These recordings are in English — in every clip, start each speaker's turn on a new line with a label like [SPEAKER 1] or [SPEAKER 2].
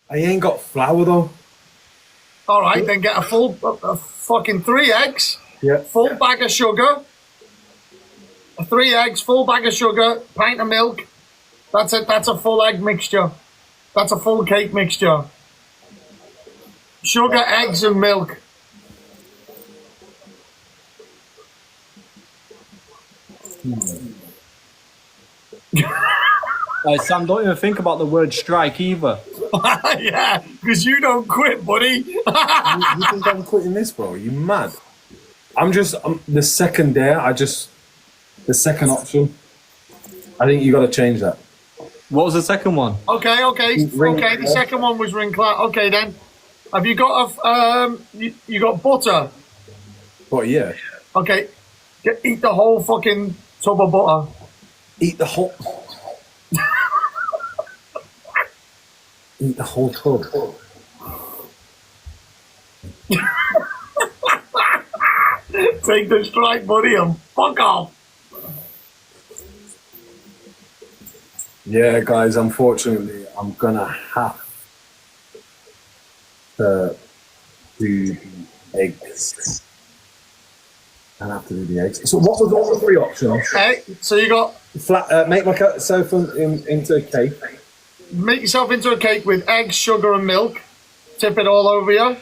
[SPEAKER 1] I ain't got flour though.
[SPEAKER 2] All right, then get a fucking 3 eggs,
[SPEAKER 1] Yeah.
[SPEAKER 2] full bag of sugar, 3 eggs, full bag of sugar, pint of milk. That's it. That's a full egg mixture. That's a full cake mixture. Sugar, eggs, and milk.
[SPEAKER 3] Sam, don't even think about the word strike either.
[SPEAKER 2] Yeah, because you don't quit, buddy.
[SPEAKER 1] You think I'm quitting this, bro? You mad? I'm the second day. The second option. I think you got to change that.
[SPEAKER 3] What was the second one?
[SPEAKER 2] Okay. The second one was ring clout. Okay, then. Have you got you got butter?
[SPEAKER 1] But yeah,
[SPEAKER 2] Okay, eat the whole fucking tub of butter.
[SPEAKER 1] eat the whole. Eat the whole tub.
[SPEAKER 2] Take the strike, buddy, and fuck off.
[SPEAKER 1] Yeah, guys. Unfortunately, I'm gonna have to do the eggs. I have to do the eggs. So, what was all the 3 options?
[SPEAKER 2] Okay, so you got
[SPEAKER 1] Make myself into a cake.
[SPEAKER 2] make yourself into a cake with eggs, sugar, and milk. Tip it all over you.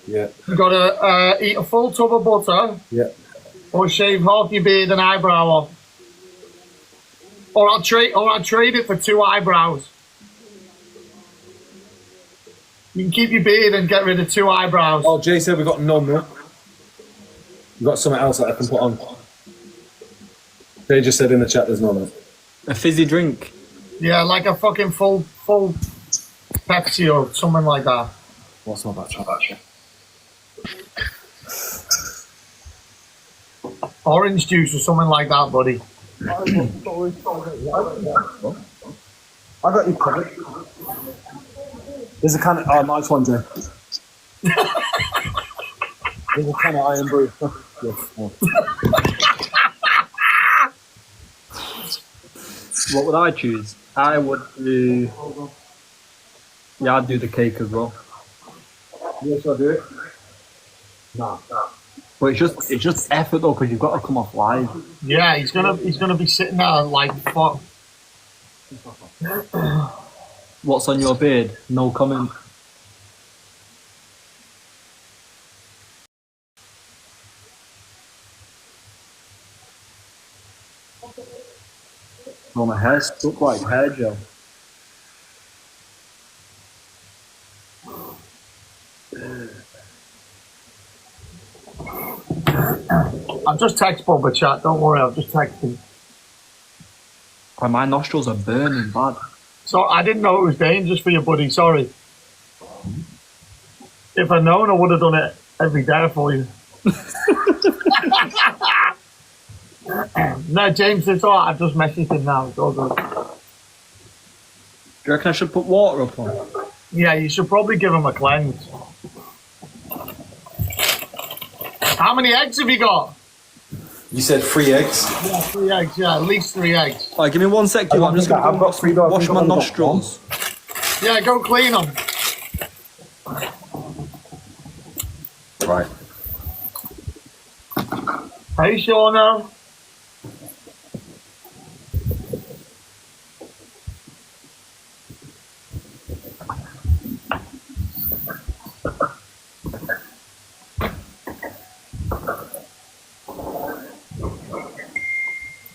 [SPEAKER 1] Yeah,
[SPEAKER 2] You got to eat a full tub of butter,
[SPEAKER 1] yeah.
[SPEAKER 2] or shave half your beard and eyebrow off. Or I'll trade it for 2 eyebrows. You can keep your beard and get rid of 2 eyebrows.
[SPEAKER 1] Oh, Jay said we got no milk. We got something else that I can put on. Jay just said in the chat there's no milk.
[SPEAKER 3] A fizzy drink.
[SPEAKER 2] Yeah, like a fucking full Pepsi or something like that.
[SPEAKER 1] What's my batch?
[SPEAKER 2] Orange juice or something like that, buddy.
[SPEAKER 1] I got you covered. There's a can of... Oh, nice one, Jay. There's a can of Iron Brew.
[SPEAKER 3] What would I choose? I would do... Yeah, I'd do the cake as well.
[SPEAKER 1] Yes, I'll do it. Nah.
[SPEAKER 3] But it's just effort though, because you've got to come off live.
[SPEAKER 2] Yeah, he's gonna be sitting there like fuck.
[SPEAKER 3] What's on your beard? No comment. Oh, my hair's stuck like hair gel.
[SPEAKER 2] I've just texted Bubba chat. Don't worry, I've just texted him.
[SPEAKER 3] Oh, my nostrils are burning bad.
[SPEAKER 2] So I didn't know it was dangerous for you, buddy. Sorry. If I'd known, I would have done it every day for you. No, James, it's all right. I've just messaged him now. It's all good.
[SPEAKER 3] Do you reckon I should put water up on?
[SPEAKER 2] Yeah, you should probably give him a cleanse. How many eggs have you got?
[SPEAKER 1] You said 3 eggs?
[SPEAKER 2] Yeah, 3 eggs. Yeah, at least 3 eggs.
[SPEAKER 3] Alright, give me 1 sec. I'm just going to
[SPEAKER 1] got 3 dogs.
[SPEAKER 3] wash my nostrils.
[SPEAKER 2] Yeah, go clean them.
[SPEAKER 1] Right.
[SPEAKER 2] Hey, Shauna.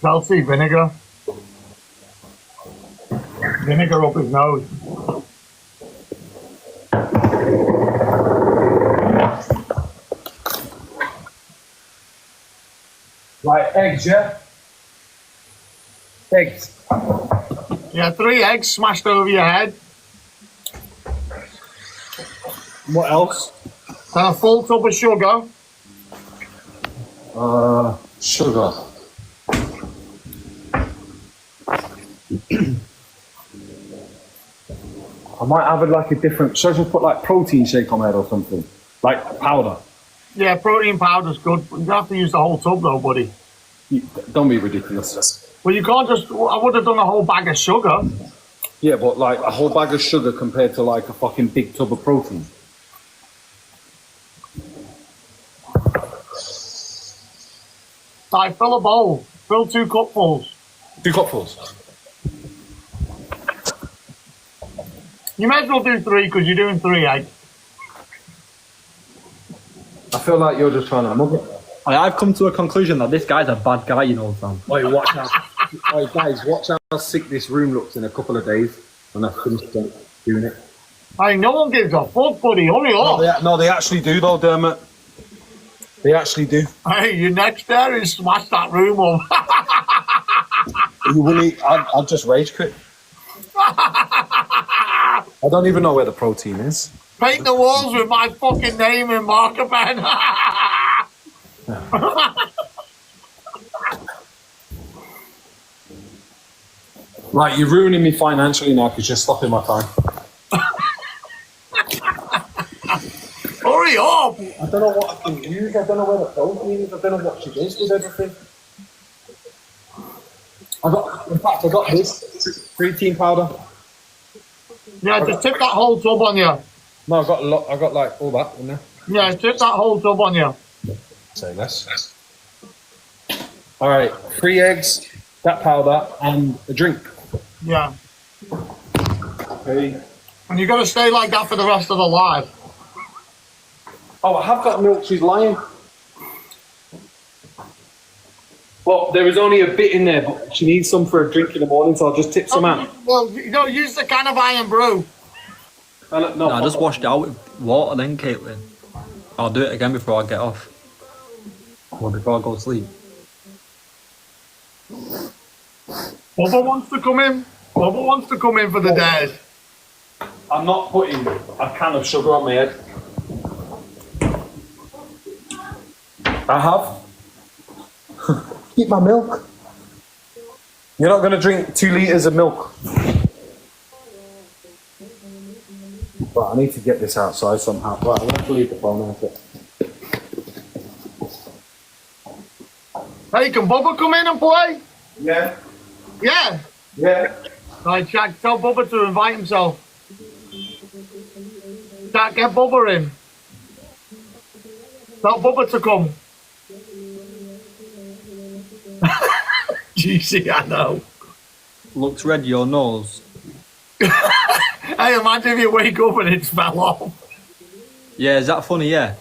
[SPEAKER 2] Chelsea, vinegar. Vinegar up his nose.
[SPEAKER 1] Right, eggs, yeah? Eggs.
[SPEAKER 2] Yeah, 3 eggs smashed over your head.
[SPEAKER 1] What else?
[SPEAKER 2] Then a full tub of sugar.
[SPEAKER 1] Sugar. I might have like a different... Should I just put like protein shake on there or something? Like powder?
[SPEAKER 2] Yeah, protein powder's good. But you have to use the whole tub though, buddy.
[SPEAKER 1] Don't be ridiculous.
[SPEAKER 2] Well, you can't just... I would have done a whole bag of sugar.
[SPEAKER 1] Yeah, but like a whole bag of sugar compared to like a fucking big tub of protein.
[SPEAKER 2] Right, fill a bowl. Fill 2 cupfuls.
[SPEAKER 1] 2 cupfuls.
[SPEAKER 2] You may as well do 3 because you're doing 3 eggs.
[SPEAKER 1] I feel like you're just trying to mug it.
[SPEAKER 3] I've come to a conclusion that this guy's a bad guy, you know, Sam.
[SPEAKER 1] Wait, watch out. Wait, guys, watch how sick this room looks in a couple of days when I finish doing it.
[SPEAKER 2] Hey, no one gives a fuck, buddy. Hurry up.
[SPEAKER 1] No, they actually do, though, Dermot. They actually do.
[SPEAKER 2] Hey, you're next there and smash that room up.
[SPEAKER 1] You wouldn't. I'd just rage quit. I don't even know where the protein is.
[SPEAKER 2] Paint the walls with my fucking name and marker pen.
[SPEAKER 1] Right, you're ruining me financially now because you're stopping my time.
[SPEAKER 2] Hurry up.
[SPEAKER 1] I don't know what I can use. I don't know where the protein is. I don't know what she does with everything. I got this creatine powder.
[SPEAKER 2] Yeah, just tip that whole tub on you.
[SPEAKER 1] No, I got a lot. I got like all that in there.
[SPEAKER 2] Yeah, tip that whole tub on you.
[SPEAKER 1] Say less. All right, 3 eggs, that powder, and a drink.
[SPEAKER 2] Yeah.
[SPEAKER 1] Okay.
[SPEAKER 2] And you got to stay like that for the rest of the life.
[SPEAKER 1] Oh, I have got milk. She's lying. Well, there is only a bit in there, but she needs some for a drink in the morning, so I'll just tip some out.
[SPEAKER 2] Well, you know, use the can of iron brew.
[SPEAKER 3] No, I just washed it out with water then, Caitlin. I'll do it again before I get off. Or before I go to sleep.
[SPEAKER 2] Bubba wants to come in. Bubba wants to come in for the days.
[SPEAKER 1] I'm not putting a can of sugar on my head. I have. Keep my milk. You're not going to drink 2 litres of milk. Right, I need to get this outside somehow. Right, I'm going to leave the phone out.
[SPEAKER 2] Hey, can Bubba come in and play?
[SPEAKER 1] Yeah.
[SPEAKER 2] Yeah.
[SPEAKER 1] Yeah.
[SPEAKER 2] Right, Jack, tell Bubba to invite himself. Jack, get Bubba in. Tell Bubba to come. GC, I know.
[SPEAKER 3] Looks red, your nose.
[SPEAKER 2] Hey, imagine if you wake up and it fell off.
[SPEAKER 3] Yeah, is that funny? Yeah.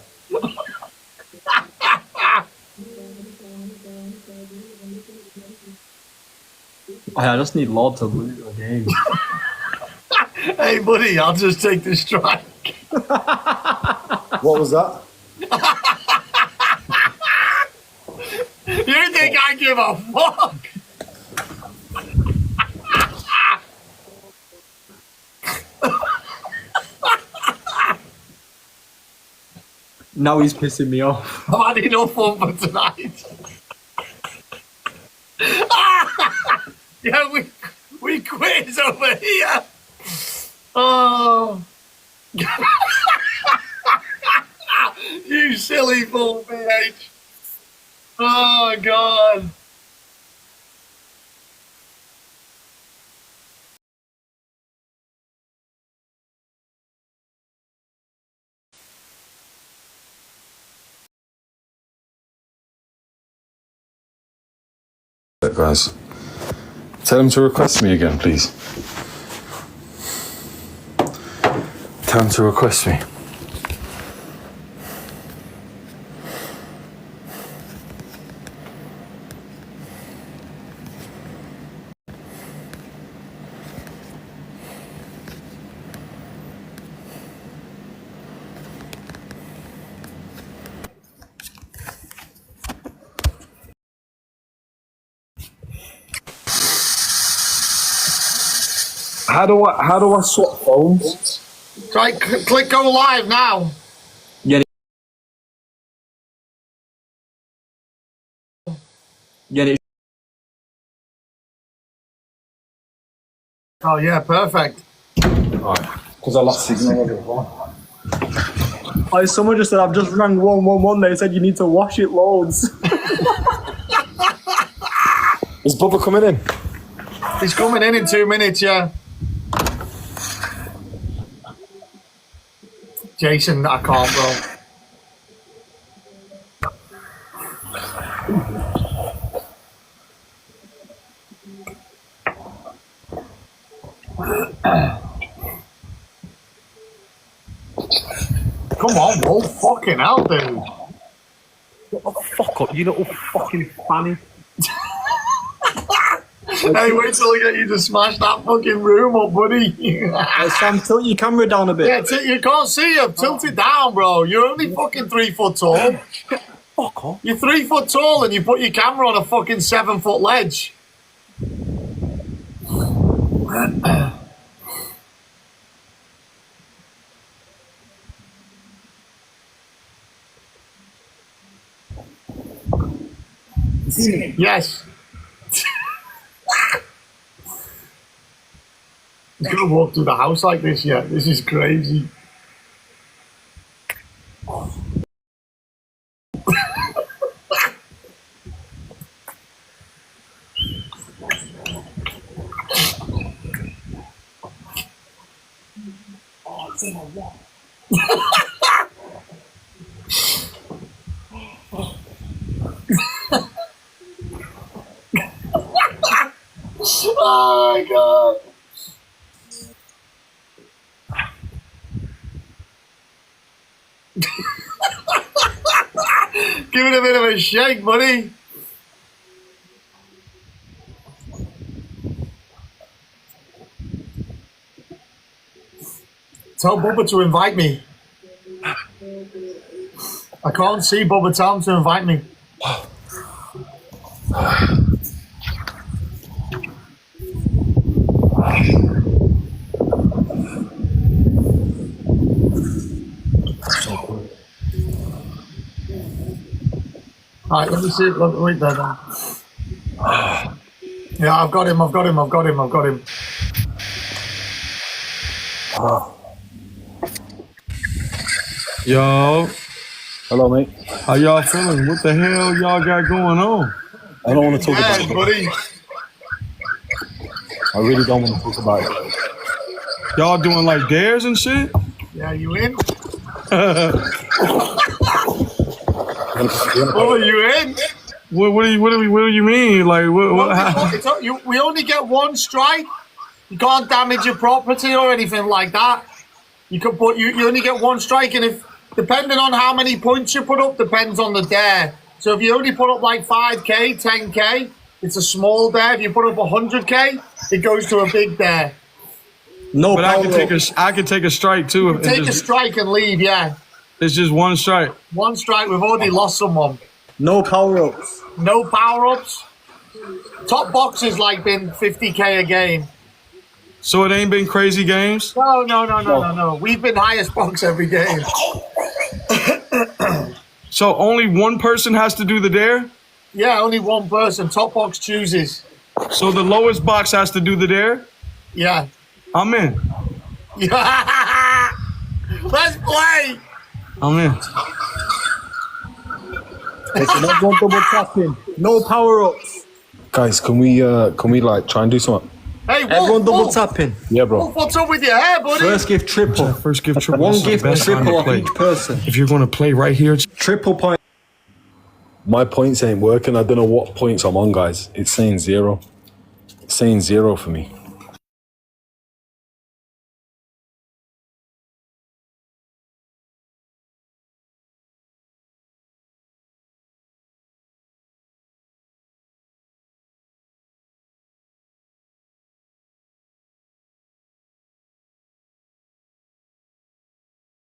[SPEAKER 3] I just need Lord to lose the game.
[SPEAKER 2] Hey, buddy, I'll just take the strike.
[SPEAKER 1] What was that?
[SPEAKER 2] You think I give a fuck?
[SPEAKER 3] Now he's pissing me off.
[SPEAKER 2] I've had enough fun for tonight. Yeah, we quiz over here. Oh. You silly fool, bitch. Oh, God.
[SPEAKER 1] Guys, tell him to request me again, please. Tell him to request me. How do I swap phones?
[SPEAKER 2] Try click go live now.
[SPEAKER 3] Get it.
[SPEAKER 2] Oh, yeah, perfect.
[SPEAKER 1] Because I lost signal.
[SPEAKER 3] Oh, someone just said I've just rang 111. They said you need to wash it loads.
[SPEAKER 1] Is Bubba coming in?
[SPEAKER 2] He's coming in 2 minutes, yeah. Jason, I can't, bro. Come on, Wolf. Fucking hell, dude.
[SPEAKER 4] Fuck up, you little fucking fanny.
[SPEAKER 2] Hey, wait till I get you to smash that fucking room up, buddy.
[SPEAKER 3] Hey, Sam, tilt your camera down a bit.
[SPEAKER 2] Yeah, you can't see you. Tilt it down, bro. You're only fucking 3 foot tall.
[SPEAKER 4] Fuck off.
[SPEAKER 2] You're 3 foot tall and you put your camera on a fucking 7 foot ledge. Yes. He's gonna walk through the house like this, yeah. This is crazy. Oh my god. Give it a bit of a shake, buddy. Tell Bubba to invite me. I can't see Bubba. Tell him to invite me. Alright, let me see. Wait there then. Yeah, I've got him.
[SPEAKER 5] Yo,
[SPEAKER 1] Hello, mate.
[SPEAKER 5] how y'all feeling? What the hell y'all got going on?
[SPEAKER 1] I don't want to talk
[SPEAKER 2] Yeah,
[SPEAKER 1] about it.
[SPEAKER 2] buddy.
[SPEAKER 1] I really don't want to talk about it.
[SPEAKER 5] Y'all doing like dares and shit?
[SPEAKER 2] Yeah, you in? Oh, you in?
[SPEAKER 5] What do you mean? Like
[SPEAKER 2] We only get one strike. You can't damage your property or anything like that. You can put you only get one strike, and if depending on how many points you put up, depends on the dare. So if you only put up like 5k, 10k, it's a small dare. If you put up 100k, it goes to a big dare.
[SPEAKER 3] No
[SPEAKER 5] But
[SPEAKER 3] power
[SPEAKER 5] I can take a strike too.
[SPEAKER 2] You take a strike and leave. Yeah,
[SPEAKER 5] It's just one strike.
[SPEAKER 2] one strike. We've already lost someone.
[SPEAKER 3] No power-ups.
[SPEAKER 2] No power ups. Top box has like been 50k a game.
[SPEAKER 5] So it ain't been crazy games.
[SPEAKER 2] No. We've been highest box every game.
[SPEAKER 5] So only one person has to do the dare.
[SPEAKER 2] Yeah, only one person. Top box chooses.
[SPEAKER 5] So the lowest box has to do the dare.
[SPEAKER 2] Yeah.
[SPEAKER 5] I'm in.
[SPEAKER 2] Let's play.
[SPEAKER 5] I'm in.
[SPEAKER 3] Listen, everyone double tapping. No power-ups.
[SPEAKER 1] Guys, can we like try and do something?
[SPEAKER 2] Hey, Wolf,
[SPEAKER 3] Everyone double
[SPEAKER 2] Wolf.
[SPEAKER 3] tapping.
[SPEAKER 1] Yeah, bro.
[SPEAKER 2] Wolf, what's up with your hair, buddy?
[SPEAKER 3] First gift triple.
[SPEAKER 5] First gift triple.
[SPEAKER 3] One
[SPEAKER 5] That's the
[SPEAKER 3] gift
[SPEAKER 5] best time to
[SPEAKER 3] triple off
[SPEAKER 5] play.
[SPEAKER 3] each person.
[SPEAKER 5] If you're gonna play right here,
[SPEAKER 3] Triple point.
[SPEAKER 1] My points ain't working. I don't know what points I'm on, guys. It's saying 0. It's saying 0 for me.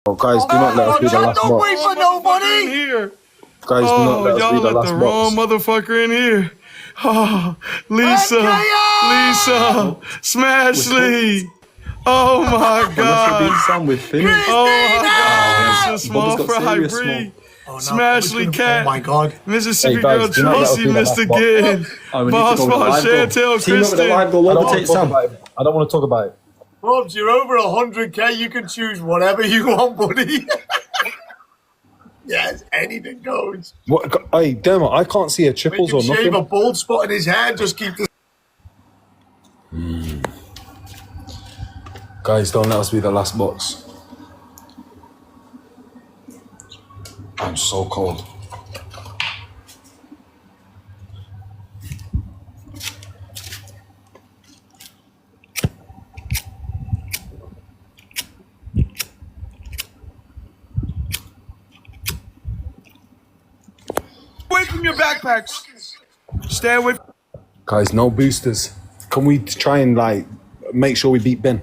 [SPEAKER 1] Oh, guys, do not let us be the last
[SPEAKER 2] Don't wait
[SPEAKER 1] box.
[SPEAKER 2] for
[SPEAKER 5] in
[SPEAKER 2] nobody.
[SPEAKER 5] here.
[SPEAKER 1] Guys, do not
[SPEAKER 5] Oh,
[SPEAKER 1] let us
[SPEAKER 5] y'all
[SPEAKER 1] be the
[SPEAKER 5] let
[SPEAKER 1] last
[SPEAKER 5] the wrong
[SPEAKER 1] box.
[SPEAKER 5] motherfucker in here. Oh, Lisa,
[SPEAKER 2] Andrea!
[SPEAKER 5] Lisa, Smashley. Oh my God.
[SPEAKER 3] Sam with Finn.
[SPEAKER 5] Oh my God. Mr. Small
[SPEAKER 3] Bubba's got
[SPEAKER 5] Fry
[SPEAKER 3] serious
[SPEAKER 5] Bree.
[SPEAKER 2] Oh, no,
[SPEAKER 5] Smashley
[SPEAKER 2] oh
[SPEAKER 5] Cat.
[SPEAKER 2] my God.
[SPEAKER 5] Mississippi
[SPEAKER 1] Hey, guys,
[SPEAKER 5] Girl
[SPEAKER 1] do not let us
[SPEAKER 5] Tracy
[SPEAKER 1] be the
[SPEAKER 5] missed
[SPEAKER 1] last box.
[SPEAKER 5] again.
[SPEAKER 3] Oh, we need to
[SPEAKER 5] Boss
[SPEAKER 3] go with the
[SPEAKER 5] Boss
[SPEAKER 3] live goal.
[SPEAKER 5] Chantel
[SPEAKER 3] Team up with the
[SPEAKER 5] Kristen.
[SPEAKER 3] live goal.
[SPEAKER 1] I don't
[SPEAKER 3] Overtake
[SPEAKER 1] want to talk
[SPEAKER 3] Sam.
[SPEAKER 1] about it. I don't want to talk about it.
[SPEAKER 2] Bubs, you're over 100k. You can choose whatever you want, buddy. Yes, anything goes.
[SPEAKER 1] What? Hey, Dermot, I can't see a
[SPEAKER 2] Make
[SPEAKER 1] triples
[SPEAKER 2] him
[SPEAKER 1] or
[SPEAKER 2] shave a
[SPEAKER 1] nothing.
[SPEAKER 2] bald spot in his hair. Just keep the.
[SPEAKER 1] Guys, don't let us be the last box.
[SPEAKER 5] so cold.
[SPEAKER 6] Away from your backpacks. Stay away.
[SPEAKER 1] Guys, no boosters. Can we try and like make sure we beat Ben?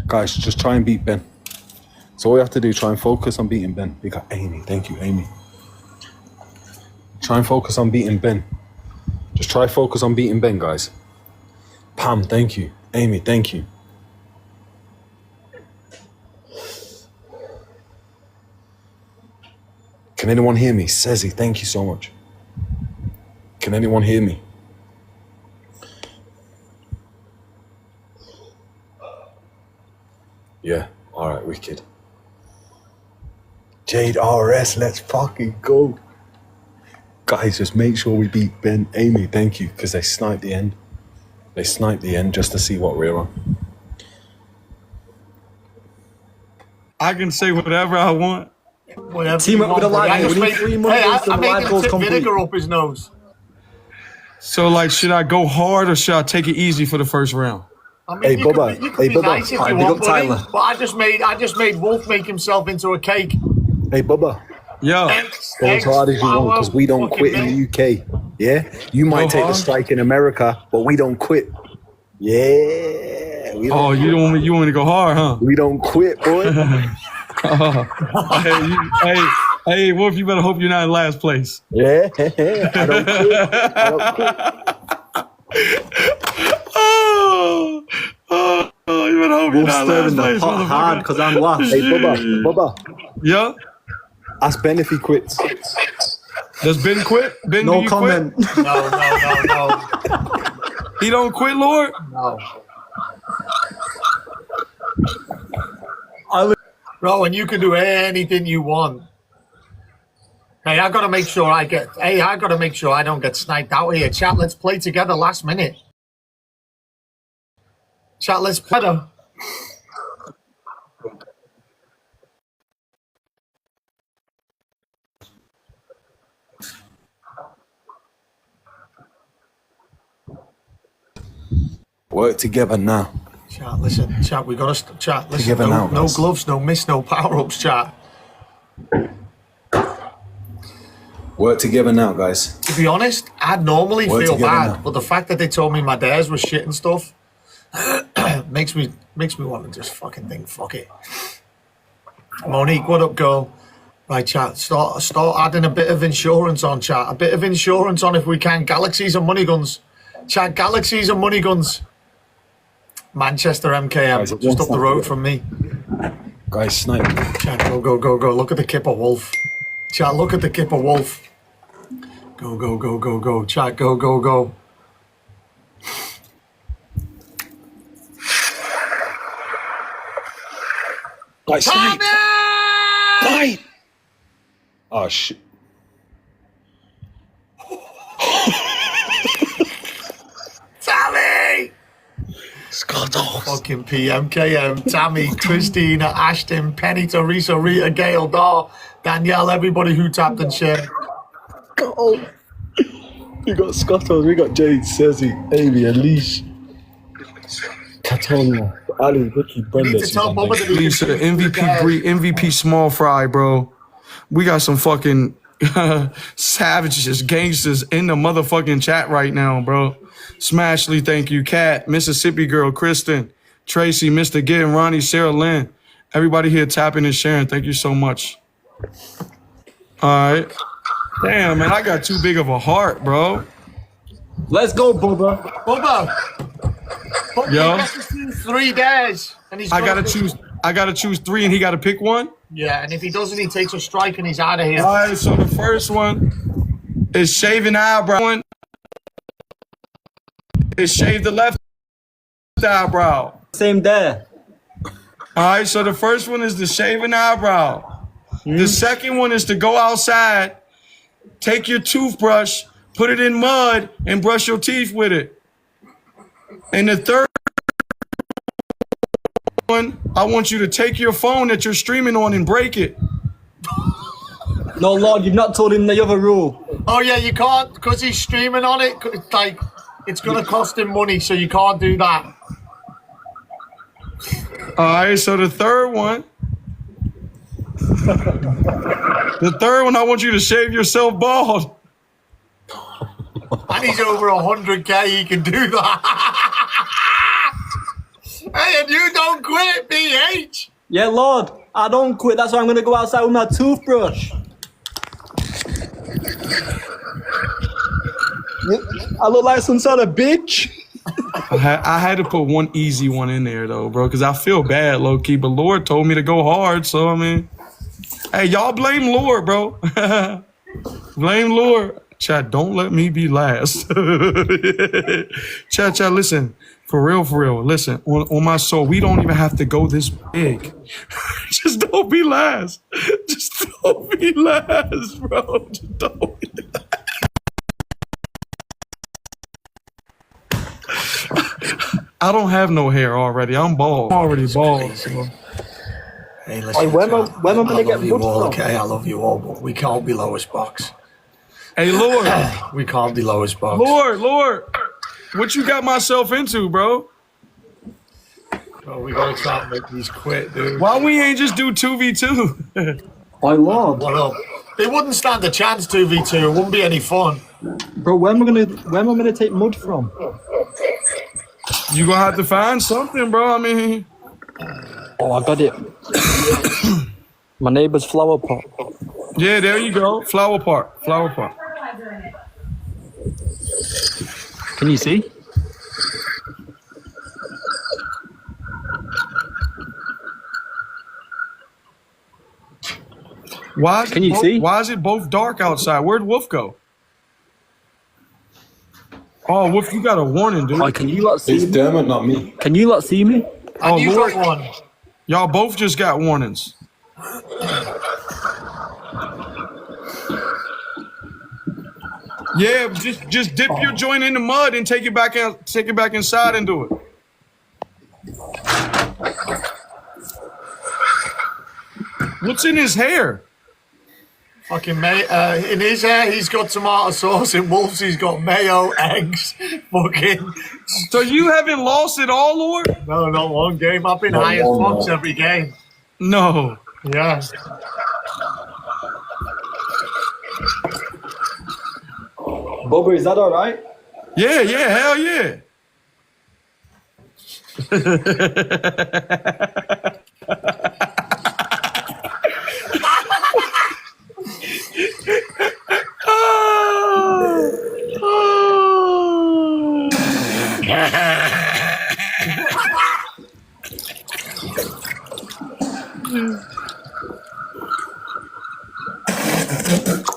[SPEAKER 1] Guys, just try and beat Ben. So all we have to do, try and focus on beating Ben. We got Amy. Thank you, Amy. Try and focus on beating Ben. Just try focus on beating Ben, guys. Pam, thank you. Amy, thank you. Can anyone hear me? Sezzy, thank you so much. Can anyone hear me? Yeah, alright, wicked. Jade RS, let's fucking go. Guys, just make sure we beat Ben. Amy, thank you, because they sniped the end. They sniped the end just to see what we're on.
[SPEAKER 5] I can say whatever I want.
[SPEAKER 2] Whatever
[SPEAKER 3] Team
[SPEAKER 2] you
[SPEAKER 3] up with a
[SPEAKER 2] want,
[SPEAKER 3] live
[SPEAKER 2] buddy.
[SPEAKER 3] goal. We need 3 mulligans
[SPEAKER 2] I
[SPEAKER 3] and
[SPEAKER 2] made
[SPEAKER 3] live
[SPEAKER 2] him
[SPEAKER 3] goals
[SPEAKER 2] tip
[SPEAKER 3] complete.
[SPEAKER 2] vinegar up his nose.
[SPEAKER 5] So, like, should I go hard or should I take it easy for the first round?
[SPEAKER 2] I mean,
[SPEAKER 1] Hey,
[SPEAKER 2] you could
[SPEAKER 1] Bubba.
[SPEAKER 2] be, you could
[SPEAKER 1] Hey,
[SPEAKER 2] be
[SPEAKER 1] Bubba.
[SPEAKER 2] nice if
[SPEAKER 3] Alright,
[SPEAKER 2] you
[SPEAKER 3] big
[SPEAKER 2] want,
[SPEAKER 3] up
[SPEAKER 2] buddy.
[SPEAKER 3] Tyler.
[SPEAKER 2] But I just made Wolf make himself into a cake.
[SPEAKER 1] Hey, Bubba,
[SPEAKER 5] Yo,
[SPEAKER 1] go as hard as you want, because we don't quit in the UK. Yeah? You might
[SPEAKER 5] Go
[SPEAKER 1] take the
[SPEAKER 5] hard?
[SPEAKER 1] strike in America, but we don't quit. Yeah. We don't,
[SPEAKER 5] oh, you want me to go hard, huh?
[SPEAKER 1] we don't quit, boy.
[SPEAKER 5] Hey, Wolf, you better hope you're not in last place.
[SPEAKER 1] Yeah. I don't quit. I don't quit.
[SPEAKER 5] You better hope you're
[SPEAKER 3] Wolf's
[SPEAKER 5] not in
[SPEAKER 3] stirring
[SPEAKER 5] last
[SPEAKER 3] the
[SPEAKER 5] place,
[SPEAKER 3] pot hard
[SPEAKER 5] motherfucker.
[SPEAKER 3] because I'm last.
[SPEAKER 1] Hey, Bubba.
[SPEAKER 5] Yeah?
[SPEAKER 1] Ask Ben if he quits.
[SPEAKER 5] Does Ben quit? Ben, do
[SPEAKER 3] No
[SPEAKER 5] you
[SPEAKER 3] comment.
[SPEAKER 2] No.
[SPEAKER 5] quit? He don't quit, Lord?
[SPEAKER 2] No.
[SPEAKER 3] I li-
[SPEAKER 2] Rowan, you can do anything you want. Hey, I gotta make sure I don't get sniped out here. Chat, let's play together last minute. Chat, let's play.
[SPEAKER 1] Work together now.
[SPEAKER 2] Chat, listen, chat, we gotta chat. Listen,
[SPEAKER 1] Together now,
[SPEAKER 2] no
[SPEAKER 1] guys.
[SPEAKER 2] gloves, no miss, no power ups, chat.
[SPEAKER 1] Work together now, guys.
[SPEAKER 2] To be honest, I'd normally
[SPEAKER 1] Work
[SPEAKER 2] feel
[SPEAKER 1] together
[SPEAKER 2] bad,
[SPEAKER 1] now.
[SPEAKER 2] but the fact that they told me my dares was shit and stuff makes me want to just fucking think, fuck it. Monique, what up, girl? Right, chat. Start adding a bit of insurance on, chat. A bit of insurance on if we can. Galaxies and money guns, chat. Galaxies and money guns. Manchester MKM,
[SPEAKER 1] Guys, it
[SPEAKER 2] just
[SPEAKER 1] won't
[SPEAKER 2] up the
[SPEAKER 1] stop
[SPEAKER 2] road
[SPEAKER 1] yet.
[SPEAKER 2] from me.
[SPEAKER 1] Guys, snipe.
[SPEAKER 2] Chat, go. Look at the Kipper Wolf. Chat, look at the Kipper Wolf. Go. Chat, go.
[SPEAKER 1] Guys, snipe.
[SPEAKER 2] Tommy!
[SPEAKER 1] Snipe. Oh, shit.
[SPEAKER 2] Tommy!
[SPEAKER 1] Scottos.
[SPEAKER 2] Fucking PMKM, Tammy, Christina, Ashton, Penny, Teresa, Rita, Gail, Dar, Danielle, everybody who tapped and shared.
[SPEAKER 1] We got Scottos, we got Jade, Sezzy, Amy, Alicia, Catania, Ali, Ricky, Brenda.
[SPEAKER 2] Need to tell Bubba that he
[SPEAKER 5] Lisa,
[SPEAKER 2] can
[SPEAKER 5] MVP small fry, bro. We got some fucking savages, gangsters in the motherfucking chat right now, bro. Smashley, thank you. Kat, Mississippi Girl, Kristen, Tracy, Mr. Gideon, Ronnie, Sarah Lynn. Everybody here tapping and sharing. Thank you so much. All right. Damn, man, I got too big of a heart, bro.
[SPEAKER 3] Let's go, Bubba.
[SPEAKER 2] Bubba!
[SPEAKER 5] Yo.
[SPEAKER 2] He has to choose 3 days. And he's
[SPEAKER 5] I gotta choose 3 and he gotta pick one.
[SPEAKER 2] Yeah, and if he doesn't, he takes a strike and he's out of here.
[SPEAKER 5] All right, so the first one is shaving eyebrow. One is shave the left eyebrow.
[SPEAKER 3] Same there.
[SPEAKER 5] All right, so the first one is the shaving eyebrow. The second one is to go outside, take your toothbrush, put it in mud, and brush your teeth with it. And the third one, I want you to take your phone that you're streaming on and break it.
[SPEAKER 3] No, Lord, you've not told him the other rule.
[SPEAKER 2] Oh yeah, you can't because he's streaming on it. It's like it's gonna cost him money, so you can't do that.
[SPEAKER 5] All right, so the third one. The third one, I want you to shave yourself bald.
[SPEAKER 2] And he's over 100K. He can do that. Hey, and you don't quit, BH.
[SPEAKER 3] Yeah, Lord, I don't quit. That's why I'm gonna go outside with my toothbrush. I look like some sort of bitch.
[SPEAKER 5] I had to put one easy one in there though, bro, because I feel bad, low key. But Lord told me to go hard, so I mean, hey, y'all blame Lord, bro. Blame Lord. Chat, don't let me be last. Chat, listen. For real. Listen, on my soul, we don't even have to go this big. Just don't be last. Just don't be last, bro. Just don't be last. I don't have no hair already. I'm bald. I'm already bald. So.
[SPEAKER 2] Hey, listen,
[SPEAKER 3] when am I gonna get
[SPEAKER 2] you
[SPEAKER 3] mud
[SPEAKER 2] all,
[SPEAKER 3] from?
[SPEAKER 2] okay? I love you all, but we can't be lowest box.
[SPEAKER 5] Hey, Lord.
[SPEAKER 2] We can't be lowest box.
[SPEAKER 5] Lord. What you got myself into, bro?
[SPEAKER 2] Bro, we gotta try and make these quit, dude.
[SPEAKER 5] Why we ain't just do 2v2?
[SPEAKER 3] My Lord.
[SPEAKER 2] What up? They wouldn't stand a chance 2v2. It wouldn't be any fun.
[SPEAKER 3] Bro, where am I gonna take mud from?
[SPEAKER 5] You gonna have to find something, bro. I mean,
[SPEAKER 3] Oh, I got it. My neighbor's flower pot.
[SPEAKER 5] yeah, there you go. Flower pot.
[SPEAKER 3] Can you see? Can you see?
[SPEAKER 5] Why is it both dark outside? Where'd Wolf go? Oh, Wolf, you got a warning, dude.
[SPEAKER 3] Oh, can you lot see
[SPEAKER 1] It's
[SPEAKER 3] me?
[SPEAKER 1] Dermot, not me.
[SPEAKER 3] Can you lot see me?
[SPEAKER 2] And
[SPEAKER 5] Oh,
[SPEAKER 2] you
[SPEAKER 5] Lord.
[SPEAKER 2] got one.
[SPEAKER 5] Y'all both just got warnings. Yeah, just dip your joint in the mud and take it back out, take it back inside and do it. What's in his hair?
[SPEAKER 2] Fucking in his hair, he's got tomato sauce. In Wolf's, he's got mayo, eggs. Fucking.
[SPEAKER 5] So you haven't lost it all, Lord?
[SPEAKER 2] No, not one game. I've been
[SPEAKER 1] Not
[SPEAKER 2] highest
[SPEAKER 1] one,
[SPEAKER 2] box
[SPEAKER 1] no.
[SPEAKER 2] every game.
[SPEAKER 5] No.
[SPEAKER 2] Yeah.
[SPEAKER 3] Bubba, is that alright?
[SPEAKER 5] Yeah, hell yeah.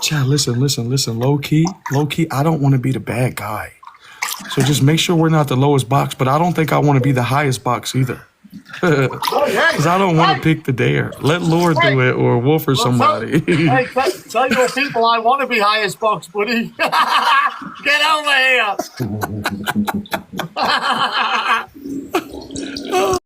[SPEAKER 5] Chad, listen. Low key, I don't want to be the bad guy. So just make sure we're not the lowest box, but I don't think I want to be the highest box either. Because I don't want to pick the dare. Let Lord do it or Wolf or somebody.
[SPEAKER 2] Hey, tell your people I want to be highest box, buddy. Get over here.